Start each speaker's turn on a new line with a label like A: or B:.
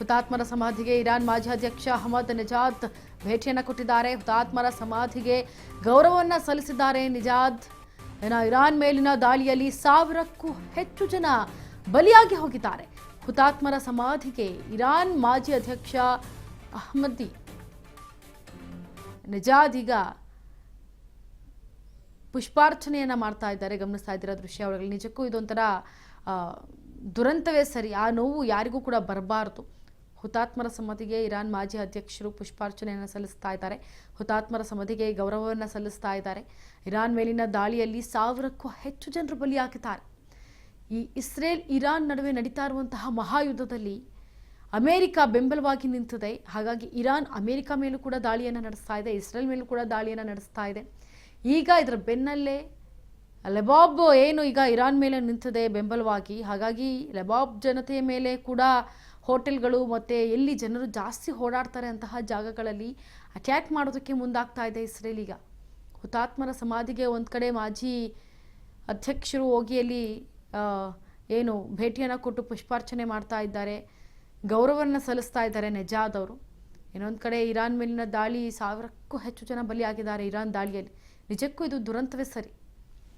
A: ಹುತಾತ್ಮರ ಸಮಾಧಿಗೆ ಇರಾನ್ ಮಾಜಿ ಅಧ್ಯಕ್ಷ ಅಹಮದ್ ನಿಜಾದ್ ಭೇಟಿಯನ್ನು ಕೊಟ್ಟಿದ್ದಾರೆ. ಹುತಾತ್ಮರ ಸಮಾಧಿಗೆ ಗೌರವವನ್ನು ಸಲ್ಲಿಸಿದ್ದಾರೆ ನಿಜಾದ್. ಇರಾನ್ ಮೇಲಿನ ದಾಳಿಯಲ್ಲಿ 1000ಕ್ಕೂ ಹೆಚ್ಚು ಜನ ಬಲಿಯಾಗಿ ಹೋಗಿದ್ದಾರೆ. ಹುತಾತ್ಮರ ಸಮಾಧಿಗೆ ಇರಾನ್ ಮಾಜಿ ಅಧ್ಯಕ್ಷ ಅಹಮದಿ ನಿಜಾದ್ ಈಗ ಪುಷ್ಪಾರ್ಚನೆಯನ್ನ ಮಾಡ್ತಾ ಇದ್ದಾರೆ. ಗಮನಿಸ್ತಾ ಇದ್ದೀರಾ ದೃಶ್ಯಾವಳಿಗಳು. ನಿಜಕ್ಕೂ ಇದೊಂಥರ ದುರಂತವೇ ಸರಿ. ಆ ನೋವು ಯಾರಿಗೂ ಕೂಡ ಬರಬಾರದು. ಹುತಾತ್ಮರ ಸಮಾಧಿಗೆ ಇರಾನ್ ಮಾಜಿ ಅಧ್ಯಕ್ಷರು ಪುಷ್ಪಾರ್ಚನೆಯನ್ನು ಸಲ್ಲಿಸ್ತಾ ಇದ್ದಾರೆ. ಹುತಾತ್ಮರ ಸಮಾಧಿಗೆ ಗೌರವವನ್ನು ಸಲ್ಲಿಸ್ತಾ ಇದ್ದಾರೆ. ಇರಾನ್ ಮೇಲಿನ ದಾಳಿಯಲ್ಲಿ 1000ಕ್ಕೂ ಹೆಚ್ಚು ಜನರು ಬಲಿಯಾಗಿದ್ದಾರೆ. ಈ ಇಸ್ರೇಲ್ ಇರಾನ್ ನಡುವೆ ನಡೀತಾ ಇರುವಂತಹ ಮಹಾಯುದ್ಧದಲ್ಲಿ ಅಮೆರಿಕ ಬೆಂಬಲವಾಗಿ ನಿಂತಿದೆ. ಹಾಗಾಗಿ ಇರಾನ್ ಅಮೆರಿಕ ಮೇಲೂ ಕೂಡ ದಾಳಿಯನ್ನು ನಡೆಸ್ತಾ ಇದೆ, ಇಸ್ರೇಲ್ ಮೇಲೂ ಕೂಡ ದಾಳಿಯನ್ನು ನಡೆಸ್ತಾ ಇದೆ. ಈಗ ಇದರ ಬೆನ್ನಲ್ಲೇ ಲೆಬಾಬ್ ಏನು ಈಗ ಇರಾನ್ ಮೇಲೆ ನಿಂತಿದೆ ಬೆಂಬಲವಾಗಿ. ಹಾಗಾಗಿ ಲೆಬಾಬ್ ಜನತೆಯ ಮೇಲೆ ಕೂಡ ಹೋಟೆಲ್ಗಳು ಮತ್ತು ಎಲ್ಲಿ ಜನರು ಜಾಸ್ತಿ ಓಡಾಡ್ತಾರೆ ಅಂತಹ ಜಾಗಗಳಲ್ಲಿ ಅಟ್ಯಾಕ್ ಮಾಡೋದಕ್ಕೆ ಮುಂದಾಗ್ತಾ ಇದೆ ಇಸ್ರೇಲ್. ಈಗ ಹುತಾತ್ಮರ ಸಮಾಧಿಗೆ ಒಂದು ಕಡೆ ಮಾಜಿ ಅಧ್ಯಕ್ಷರು ಹೋಗಿ ಅಲ್ಲಿ ಏನು ಭೇಟಿಯನ್ನು ಕೊಟ್ಟು ಪುಷ್ಪಾರ್ಚನೆ ಮಾಡ್ತಾ ಇದ್ದಾರೆ, ಗೌರವವನ್ನು ಸಲ್ಲಿಸ್ತಾ ಇದ್ದಾರೆ ನಿಜಾದ್ ಅವರು. ಇನ್ನೊಂದು ಕಡೆ ಇರಾನ್ ಮೇಲಿನ ದಾಳಿ 1000ಕ್ಕೂ ಹೆಚ್ಚು ಜನ ಬಲಿಯಾಗಿದ್ದಾರೆ ಇರಾನ್ ದಾಳಿಯಲ್ಲಿ. ನಿಜಕ್ಕೂ ಇದು ದುರಂತವೇ ಸರಿ.